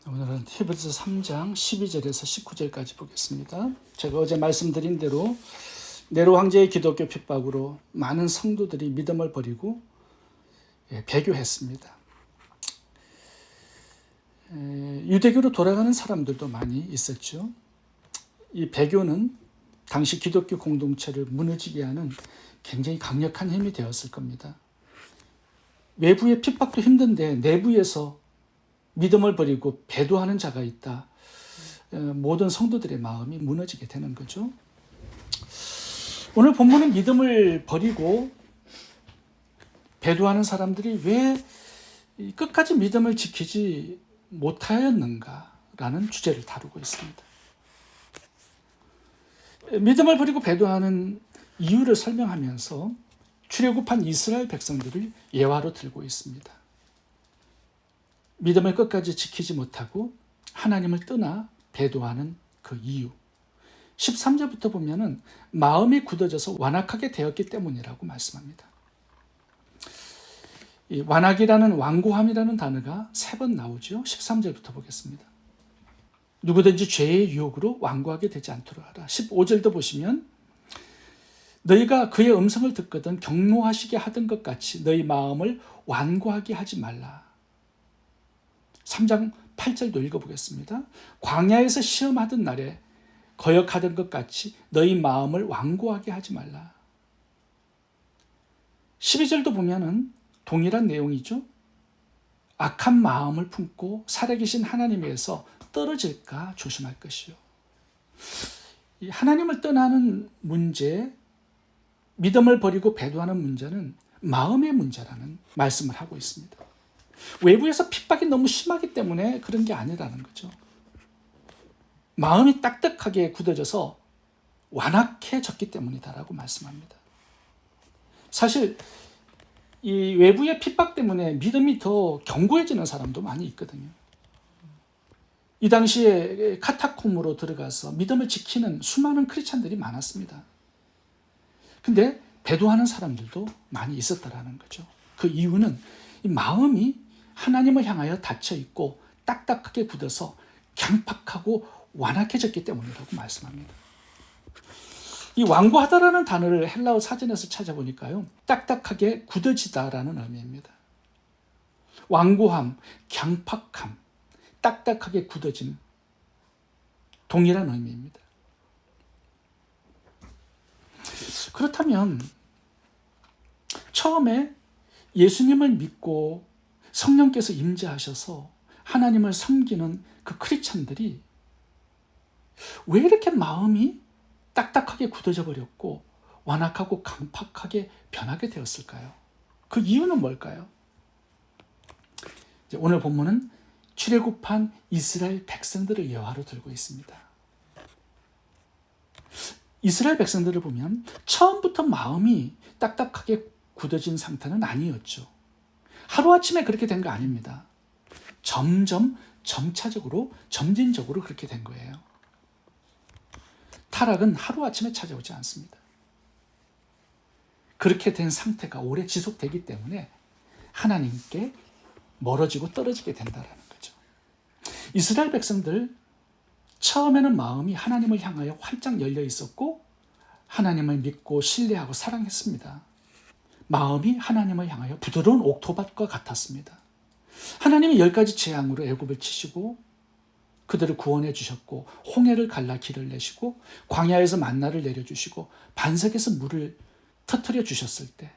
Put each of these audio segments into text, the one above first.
오늘은 히브리서 3장 12절에서 19절까지 보겠습니다. 제가 어제 말씀드린 대로 네로 황제의 기독교 핍박으로 많은 성도들이 믿음을 버리고 배교했습니다. 유대교로 돌아가는 사람들도 많이 있었죠. 이 배교는 당시 기독교 공동체를 무너지게 하는 굉장히 강력한 힘이 되었을 겁니다. 외부의 핍박도 힘든데 내부에서 믿음을 버리고 배도하는 자가 있다. 모든 성도들의 마음이 무너지게 되는 거죠. 오늘 본문은 믿음을 버리고 배도하는 사람들이 왜 끝까지 믿음을 지키지 못하였는가라는 주제를 다루고 있습니다. 믿음을 버리고 배도하는 이유를 설명하면서 출애굽한 이스라엘 백성들을 예화로 들고 있습니다. 믿음을 끝까지 지키지 못하고 하나님을 떠나 배도하는 그 이유. 13절부터 보면은 마음이 굳어져서 완악하게 되었기 때문이라고 말씀합니다. 이 완악이라는 완고함이라는 단어가 3번 나오죠. 13절부터 보겠습니다. 누구든지 죄의 유혹으로 완고하게 되지 않도록 하라. 15절도 보시면 너희가 그의 음성을 듣거든 경노하시게 하던 것 같이 너희 마음을 완고하게 하지 말라. 3장 8절도 읽어보겠습니다. 광야에서 시험하던 날에 거역하던 것 같이 너희 마음을 완고하게 하지 말라. 12절도 보면은 동일한 내용이죠. 악한 마음을 품고 살아계신 하나님에서 떨어질까 조심할 것이요. 이 하나님을 떠나는 문제, 믿음을 버리고 배도하는 문제는 마음의 문제라는 말씀을 하고 있습니다. 외부에서 핍박이 너무 심하기 때문에 그런 게 아니라는 거죠. 마음이 딱딱하게 굳어져서 완악해졌기 때문이다라고 말씀합니다. 사실 이 외부의 핍박 때문에 믿음이 더 견고해지는 사람도 많이 있거든요. 이 당시에 카타콤으로 들어가서 믿음을 지키는 수많은 크리스찬들이 많았습니다. 근데 배도하는 사람들도 많이 있었다라는 거죠. 그 이유는 이 마음이 하나님을 향하여 닫혀 있고 딱딱하게 굳어서 강팍하고 완악해졌기 때문이라고 말씀합니다. 이 완고하다라는 단어를 헬라어 사전에서 찾아보니까요, 딱딱하게 굳어지다라는 의미입니다. 완고함, 강팍함, 딱딱하게 굳어짐, 동일한 의미입니다. 그렇다면 처음에 예수님을 믿고 성령께서 임재하셔서 하나님을 섬기는 그 크리스찬들이 왜 이렇게 마음이 딱딱하게 굳어져 버렸고 완악하고 강팍하게 변하게 되었을까요? 그 이유는 뭘까요? 오늘 본문은 출애굽한 이스라엘 백성들을 예화로 들고 있습니다. 이스라엘 백성들을 보면 처음부터 마음이 딱딱하게 굳어진 상태는 아니었죠. 하루아침에 그렇게 된 거 아닙니다. 점점 점차적으로 점진적으로 그렇게 된 거예요. 타락은 하루아침에 찾아오지 않습니다. 그렇게 된 상태가 오래 지속되기 때문에 하나님께 멀어지고 떨어지게 된다는 거죠. 이스라엘 백성들 처음에는 마음이 하나님을 향하여 활짝 열려 있었고 하나님을 믿고 신뢰하고 사랑했습니다. 마음이 하나님을 향하여 부드러운 옥토밭과 같았습니다. 하나님이 10가지 재앙으로 애굽을 치시고 그들을 구원해 주셨고 홍해를 갈라 길을 내시고 광야에서 만나를 내려주시고 반석에서 물을 터뜨려 주셨을 때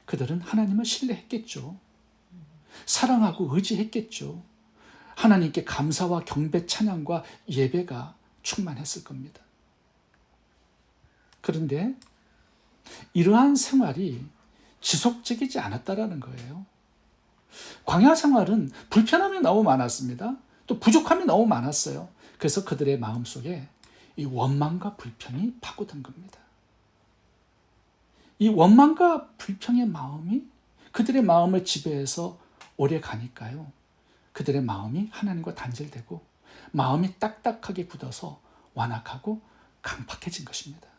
그들은 하나님을 신뢰했겠죠. 사랑하고 의지했겠죠. 하나님께 감사와 경배, 찬양과 예배가 충만했을 겁니다. 그런데 이러한 생활이 지속적이지 않았다라는 거예요. 광야 생활은 불편함이 너무 많았습니다. 또 부족함이 너무 많았어요. 그래서 그들의 마음속에 이 원망과 불평이 파고든 겁니다. 이 원망과 불평의 마음이 그들의 마음을 지배해서 오래 가니까요. 그들의 마음이 하나님과 단절되고 마음이 딱딱하게 굳어서 완악하고 강팍해진 것입니다.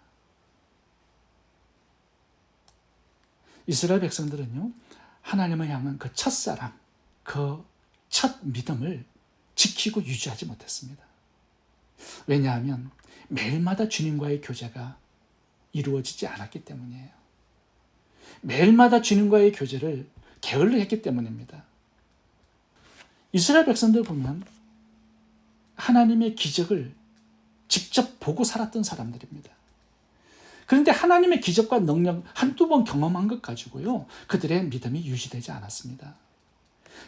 이스라엘 백성들은요, 하나님을 향한 그 첫사랑, 그 첫 믿음을 지키고 유지하지 못했습니다. 왜냐하면 매일마다 주님과의 교제가 이루어지지 않았기 때문이에요. 매일마다 주님과의 교제를 게을리 했기 때문입니다. 이스라엘 백성들 보면 하나님의 기적을 직접 보고 살았던 사람들입니다. 그런데 하나님의 기적과 능력 한두 번 경험한 것 가지고요, 그들의 믿음이 유지되지 않았습니다.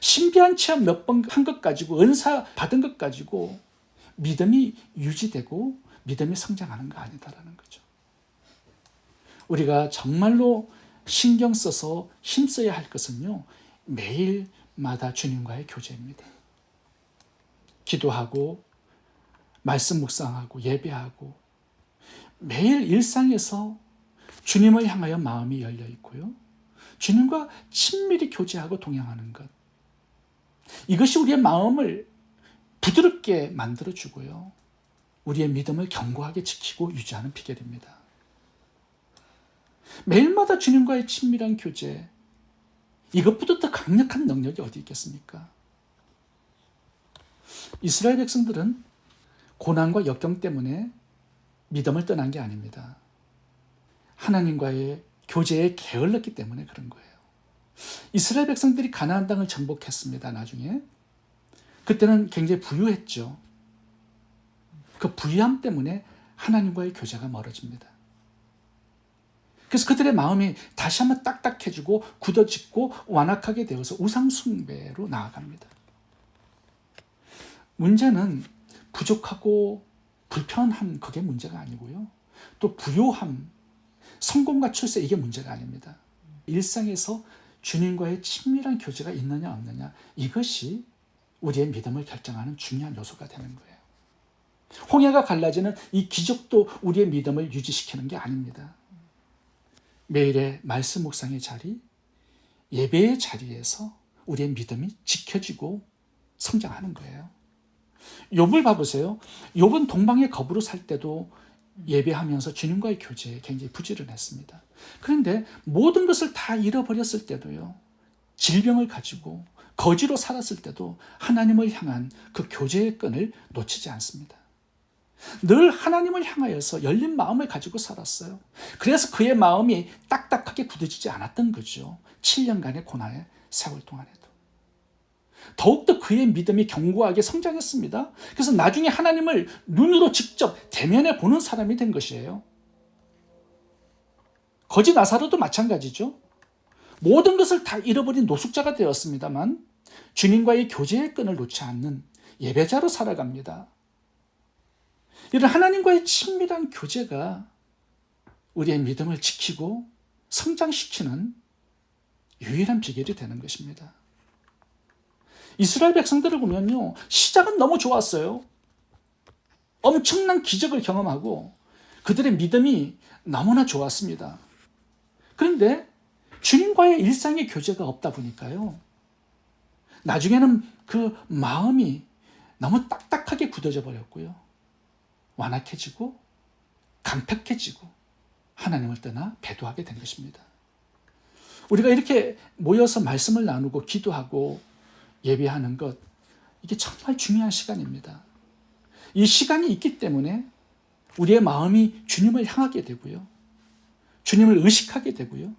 신비한 체험 몇 번 한 것 가지고, 은사 받은 것 가지고 믿음이 유지되고 믿음이 성장하는 거 아니다라는 거죠. 우리가 정말로 신경 써서 힘써야 할 것은요, 매일마다 주님과의 교제입니다. 기도하고 말씀 묵상하고 예배하고 매일 일상에서 주님을 향하여 마음이 열려 있고요, 주님과 친밀히 교제하고 동행하는 것, 이것이 우리의 마음을 부드럽게 만들어주고요, 우리의 믿음을 견고하게 지키고 유지하는 비결입니다. 매일마다 주님과의 친밀한 교제, 이것보다 더 강력한 능력이 어디 있겠습니까? 이스라엘 백성들은 고난과 역경 때문에 믿음을 떠난 게 아닙니다. 하나님과의 교제에 게을렀기 때문에 그런 거예요. 이스라엘 백성들이 가나안 땅을 정복했습니다. 나중에 그때는 굉장히 부유했죠. 그 부유함 때문에 하나님과의 교제가 멀어집니다. 그래서 그들의 마음이 다시 한번 딱딱해지고 굳어지고 완악하게 되어서 우상 숭배로 나아갑니다. 문제는 부족하고 불편함, 그게 문제가 아니고요, 또 부요함, 성공과 출세, 이게 문제가 아닙니다. 일상에서 주님과의 친밀한 교제가 있느냐 없느냐, 이것이 우리의 믿음을 결정하는 중요한 요소가 되는 거예요. 홍해가 갈라지는 이 기적도 우리의 믿음을 유지시키는 게 아닙니다. 매일의 말씀 묵상의 자리, 예배의 자리에서 우리의 믿음이 지켜지고 성장하는 거예요. 욥을 봐보세요. 욥은 동방의 거부로 살 때도 예배하면서 주님과의 교제에 굉장히 부지런했습니다. 그런데 모든 것을 다 잃어버렸을 때도요, 질병을 가지고 거지로 살았을 때도 하나님을 향한 그 교제의 끈을 놓치지 않습니다. 늘 하나님을 향하여서 열린 마음을 가지고 살았어요. 그래서 그의 마음이 딱딱하게 굳어지지 않았던 거죠. 7년간의 고난의 세월 동안에도. 더욱더 그의 믿음이 견고하게 성장했습니다. 그래서 나중에 하나님을 눈으로 직접 대면해 보는 사람이 된 것이에요. 거지 나사로도 마찬가지죠. 모든 것을 다 잃어버린 노숙자가 되었습니다만 주님과의 교제의 끈을 놓지 않는 예배자로 살아갑니다. 이런 하나님과의 친밀한 교제가 우리의 믿음을 지키고 성장시키는 유일한 비결이 되는 것입니다. 이스라엘 백성들을 보면요, 시작은 너무 좋았어요. 엄청난 기적을 경험하고 그들의 믿음이 너무나 좋았습니다. 그런데 주님과의 일상의 교제가 없다 보니까요, 나중에는 그 마음이 너무 딱딱하게 굳어져 버렸고요, 완악해지고 강팍해지고 하나님을 떠나 배도하게 된 것입니다. 우리가 이렇게 모여서 말씀을 나누고 기도하고 예배하는 것, 이게 정말 중요한 시간입니다. 이 시간이 있기 때문에 우리의 마음이 주님을 향하게 되고요, 주님을 의식하게 되고요,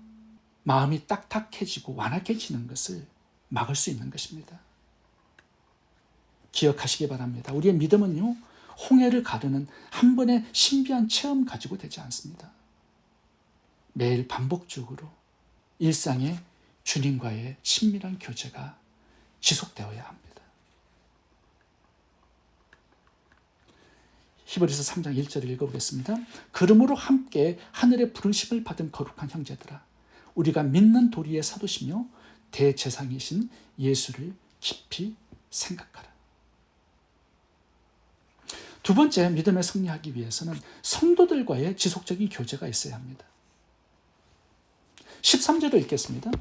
마음이 딱딱해지고 완악해지는 것을 막을 수 있는 것입니다. 기억하시기 바랍니다. 우리의 믿음은요, 홍해를 가르는 한 번의 신비한 체험 가지고 되지 않습니다. 매일 반복적으로 일상의 주님과의 친밀한 교제가 지속되어야 합니다. 히브리서 3장 1절을 읽어보겠습니다. 그러므로 함께 하늘의 부르심을 받은 거룩한 형제들아, 우리가 믿는 도리의 사도시며 대제사장이신 예수를 깊이 생각하라. 두 번째, 믿음에 승리하기 위해서는 성도들과의 지속적인 교제가 있어야 합니다. 13절을 읽겠습니다.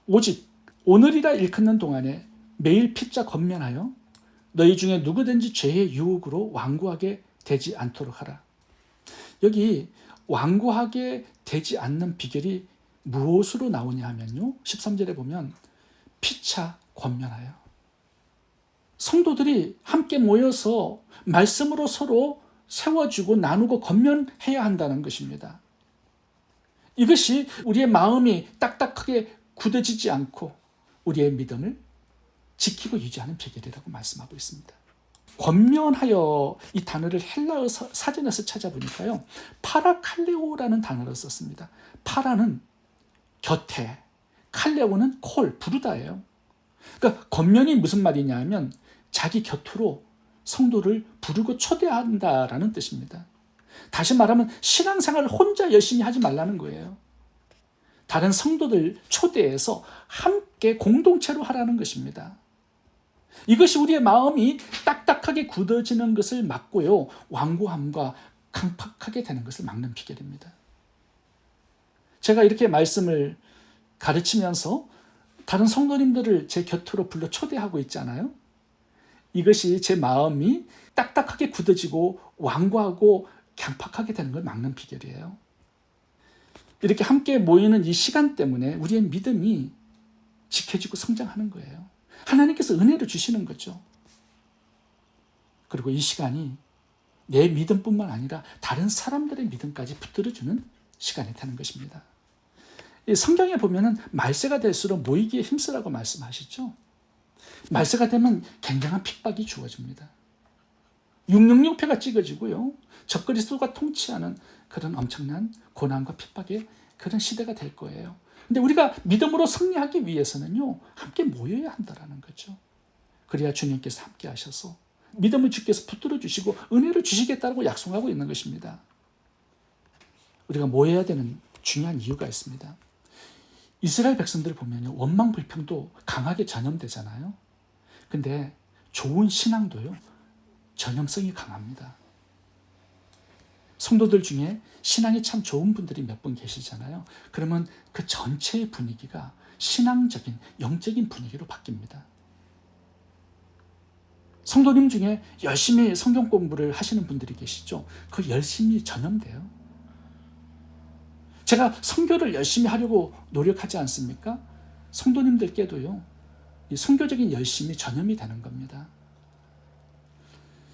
오직 오늘이라 일컫는 동안에 매일 피자 건면하여 너희 중에 누구든지 죄의 유혹으로 완고하게 되지 않도록 하라. 여기 완고하게 되지 않는 비결이 무엇으로 나오냐 하면요, 13절에 보면 피차 권면하여, 성도들이 함께 모여서 말씀으로 서로 세워주고 나누고 권면해야 한다는 것입니다. 이것이 우리의 마음이 딱딱하게 굳어지지 않고 우리의 믿음을 지키고 유지하는 비결이라고 말씀하고 있습니다. 권면하여 이 단어를 헬라어 사전에서 찾아보니까요, 파라칼레오라는 단어를 썼습니다. 파라는 곁에, 칼레오는 콜, 부르다예요. 그러니까 권면이 무슨 말이냐면 자기 곁으로 성도를 부르고 초대한다라는 뜻입니다. 다시 말하면 신앙생활을 혼자 열심히 하지 말라는 거예요. 다른 성도들 초대해서 함께 공동체로 하라는 것입니다. 이것이 우리의 마음이 딱딱하게 굳어지는 것을 막고요, 완고함과 강팍하게 되는 것을 막는 비결입니다. 제가 이렇게 말씀을 가르치면서 다른 성도님들을 제 곁으로 불러 초대하고 있잖아요. 이것이 제 마음이 딱딱하게 굳어지고 완고하고 강팍하게 되는 걸 막는 비결이에요. 이렇게 함께 모이는 이 시간 때문에 우리의 믿음이 지켜지고 성장하는 거예요. 하나님께서 은혜를 주시는 거죠. 그리고 이 시간이 내 믿음뿐만 아니라 다른 사람들의 믿음까지 붙들어주는 시간이 되는 것입니다. 성경에 보면은 말세가 될수록 모이기에 힘쓰라고 말씀하시죠. 말세가 되면 굉장한 핍박이 주어집니다. 666패가 찍어지고요, 적그리스도가 통치하는 그런 엄청난 고난과 핍박의 그런 시대가 될 거예요. 근데 우리가 믿음으로 승리하기 위해서는요, 함께 모여야 한다는 거죠. 그래야 주님께서 함께 하셔서 믿음을 주께서 붙들어 주시고 은혜를 주시겠다고 약속하고 있는 것입니다. 우리가 모여야 되는 중요한 이유가 있습니다. 이스라엘 백성들을 보면요, 원망 불평도 강하게 전염되잖아요. 근데 좋은 신앙도요, 전염성이 강합니다. 성도들 중에 신앙이 참 좋은 분들이 몇 분 계시잖아요. 그러면 그 전체의 분위기가 신앙적인, 영적인 분위기로 바뀝니다. 성도님 중에 열심히 성경 공부를 하시는 분들이 계시죠. 그 열심히 전염돼요. 제가 선교를 열심히 하려고 노력하지 않습니까? 성도님들께도요, 이 선교적인 열심이 전염이 되는 겁니다.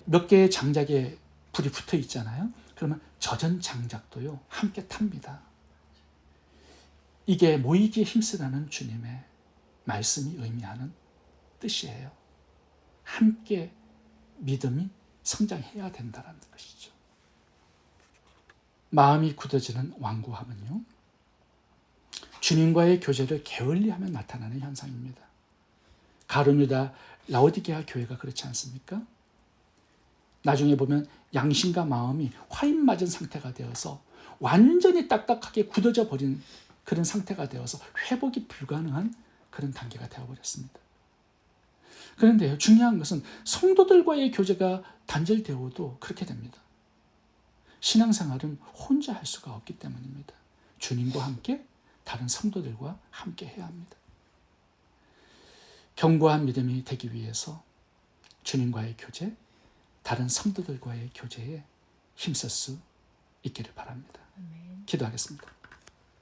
몇 개의 장작에 불이 붙어 있잖아요. 그러면 젖은 장작도요, 함께 탑니다. 이게 모이기에 힘쓰라는 주님의 말씀이 의미하는 뜻이에요. 함께 믿음이 성장해야 된다는 것이죠. 마음이 굳어지는 완고함은요, 주님과의 교제를 게을리하면 나타나는 현상입니다. 가룟유다 라오디게아 교회가 그렇지 않습니까? 나중에 보면 양심과 마음이 화인 맞은 상태가 되어서 완전히 딱딱하게 굳어져 버린 그런 상태가 되어서 회복이 불가능한 그런 단계가 되어버렸습니다. 그런데 중요한 것은 성도들과의 교제가 단절되어도 그렇게 됩니다. 신앙생활은 혼자 할 수가 없기 때문입니다. 주님과 함께, 다른 성도들과 함께 해야 합니다. 견고한 믿음이 되기 위해서 주님과의 교제, 다른 성도들과의 교제에 힘쓸 수 있기를 바랍니다. 기도하겠습니다.